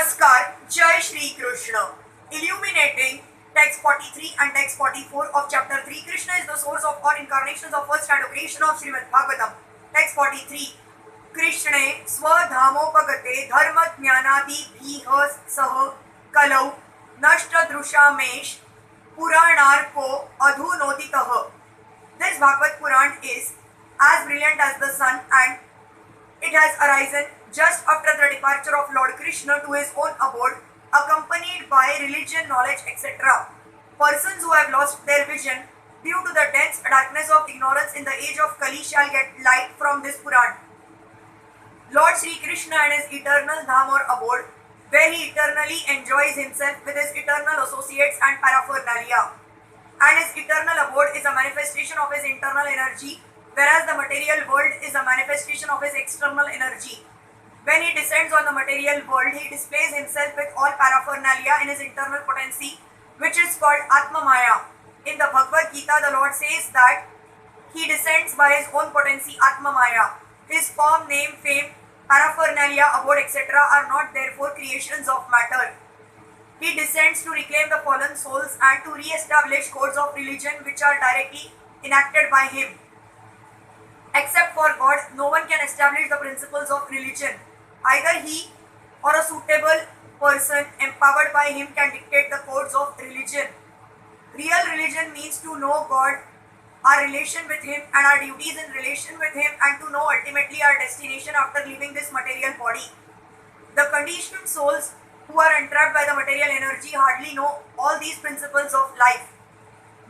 Namaskar, Jai Shri Krishna. Illuminating text 43 and text 44 of chapter 3. Krishna is the source of all incarnations of first and occasion of Srimad Bhagavatam. Text 43. Krishne Swadhamopagate Dharma Jnanadi Bhih Sah Kalau Nashta Drushamesh Puranarko Adhunotitah. This Bhagavad Puran is as brilliant as the sun, and it has arisen just after the departure of Lord Krishna to his own abode, accompanied by religion, knowledge, etc. Persons who have lost their vision due to the dense darkness of ignorance in the age of Kali shall get light from this Puran. Lord Sri Krishna and his eternal dham or abode, where he eternally enjoys himself with his eternal associates and paraphernalia. And his eternal abode is a manifestation of his internal energy, whereas the material world is a manifestation of his external energy. When he descends on the material world, he displays himself with all paraphernalia in his internal potency, which is called Atma Maya. In the Bhagavad Gita, the Lord says that he descends by his own potency, Atma Maya. His form, name, fame, paraphernalia, abode, etc. are not therefore creations of matter. He descends to reclaim the fallen souls and to re-establish codes of religion which are directly enacted by him. Except for God, no one can establish the principles of religion. Either he or a suitable person empowered by him can dictate the codes of religion. Real religion means to know God, our relation with him and our duties in relation with him, and to know ultimately our destination after leaving this material body. The conditioned souls who are entrapped by the material energy hardly know all these principles of life.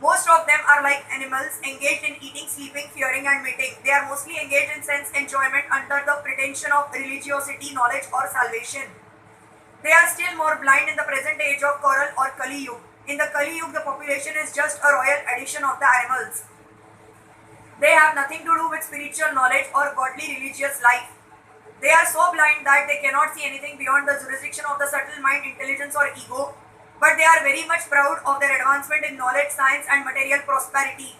Most of them are like animals, engaged in eating, sleeping, fearing and mating. They are mostly engaged in sense enjoyment under the pretension of religiosity, knowledge or salvation. They are still more blind in the present age of Coral or Kali Yuga. In the Kali Yuga, the population is just a royal addition of the animals. They have nothing to do with spiritual knowledge or godly religious life. They are so blind that they cannot see anything beyond the jurisdiction of the subtle mind, intelligence or ego. But they are very much proud of their advancement in knowledge, science and material prosperity.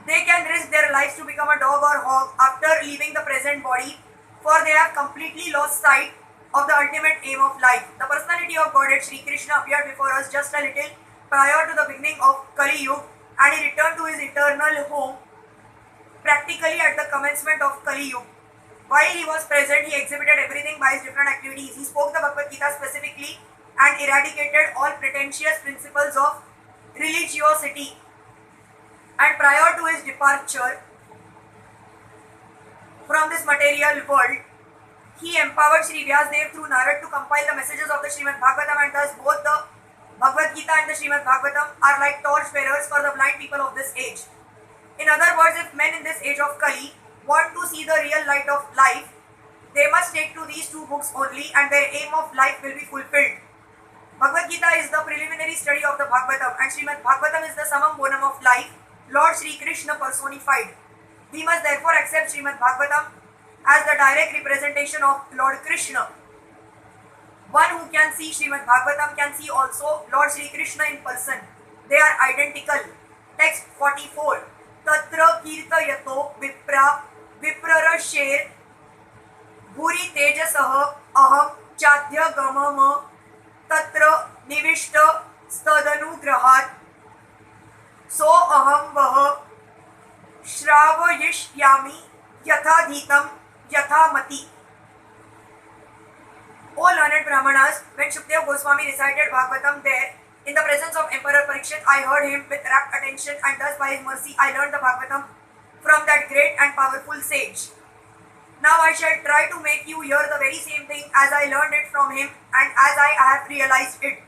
They can risk their lives to become a dog or hog after leaving the present body, for they have completely lost sight of the ultimate aim of life. The personality of Godhead Sri Krishna appeared before us just a little prior to the beginning of Kali Yuga, and he returned to his eternal home practically at the commencement of Kali Yuga. While he was present, he exhibited everything by his different activities. He spoke the Bhagavad Gita specifically and eradicated all pretentious principles of religiosity. And prior to his departure from this material world, he empowered Shri Vyasa through Narad to compile the messages of the Srimad Bhagavatam, and thus both the Bhagavad Gita and the Srimad Bhagavatam are like torch bearers for the blind people of this age. In other words, if men in this age of Kali want to see the real light of life, they must take to these two books only, and their aim of life will be fulfilled. Bhagavad Gita is the preliminary study of the Bhagavatam, and Srimad Bhagavatam is the summum bonum of life, Lord Sri Krishna personified. We must therefore accept Srimad Bhagavatam as the direct representation of Lord Krishna. One who can see Srimad Bhagavatam can see also Lord Sri Krishna in person. They are identical. Text 44. Tatra kirtayato viprara sher bhuri tejasah aham chadhya gamama tatra nivishta stadanugrahat so aham vah shravayishyami yathadhitam yathamati. O learned Brahmanas, when Shukadeva Goswami recited Bhagavatam there, in the presence of Emperor Parikshit, I heard him with rapt attention, and thus by his mercy I learned the Bhagavatam from that great and powerful sage. Now I shall try to make you hear the very same thing as I learned it from him and as I have realized it.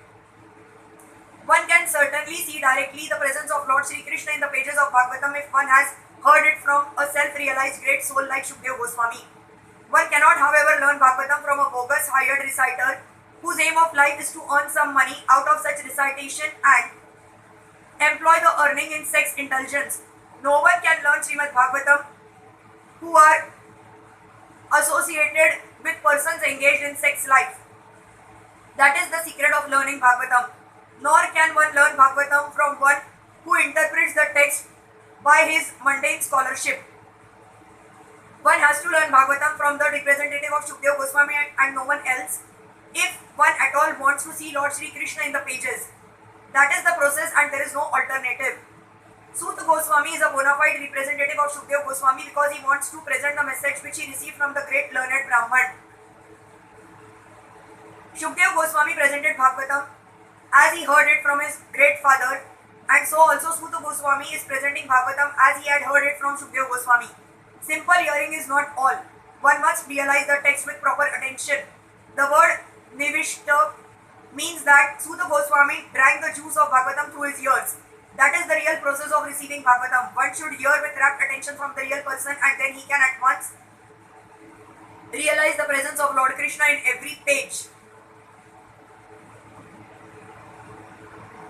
One can certainly see directly the presence of Lord Sri Krishna in the pages of Bhagavatam if one has heard it from a self-realized great soul like Shukadeva Goswami. One cannot, however, learn Bhagavatam from a bogus hired reciter whose aim of life is to earn some money out of such recitation and employ the earning in sex indulgence. No one can learn Srimad Bhagavatam who are associated with persons engaged in sex life. That is the secret of learning Bhagavatam. Nor can one learn Bhagavatam from one who interprets the text by his mundane scholarship. One has to learn Bhagavatam from the representative of Shukadeva Goswami and no one else. if one at all wants to see Lord Shri Krishna in the pages. That is the process and there is no alternative. Suta Goswami is a bona fide representative of Shukdev Goswami because he wants to present the message which he received from the great learned Brahman. Shukdev Goswami presented Bhagavatam as he heard it from his great father, and so also Suta Goswami is presenting Bhagavatam as he had heard it from Shukdev Goswami. Simple hearing is not all. One must realize the text with proper attention. The word Nivishta means that Suta Goswami drank the juice of Bhagavatam through his ears. That is the real process of receiving Bhagavatam. One should hear with rapt attention from the real person and then he can at once realize the presence of Lord Krishna in every page.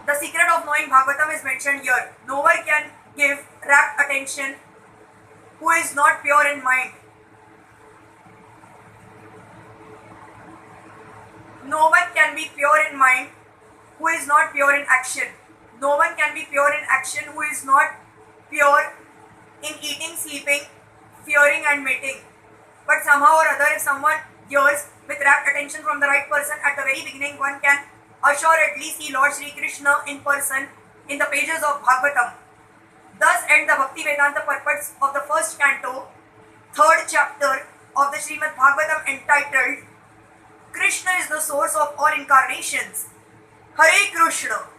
The secret of knowing Bhagavatam is mentioned here. No one can give rapt attention who is not pure in mind. No one can be pure in mind who is not pure in action. No one can be pure in action who is not pure in eating, sleeping, fearing and mating. But somehow or other, if someone hears with rapt attention from the right person at the very beginning, one can assuredly see Lord Shri Krishna in person in the pages of Bhagavatam. Thus end the Bhaktivedanta purports of the first canto, third chapter of the Srimad Bhagavatam entitled Krishna is the source of all incarnations. Hare Krishna.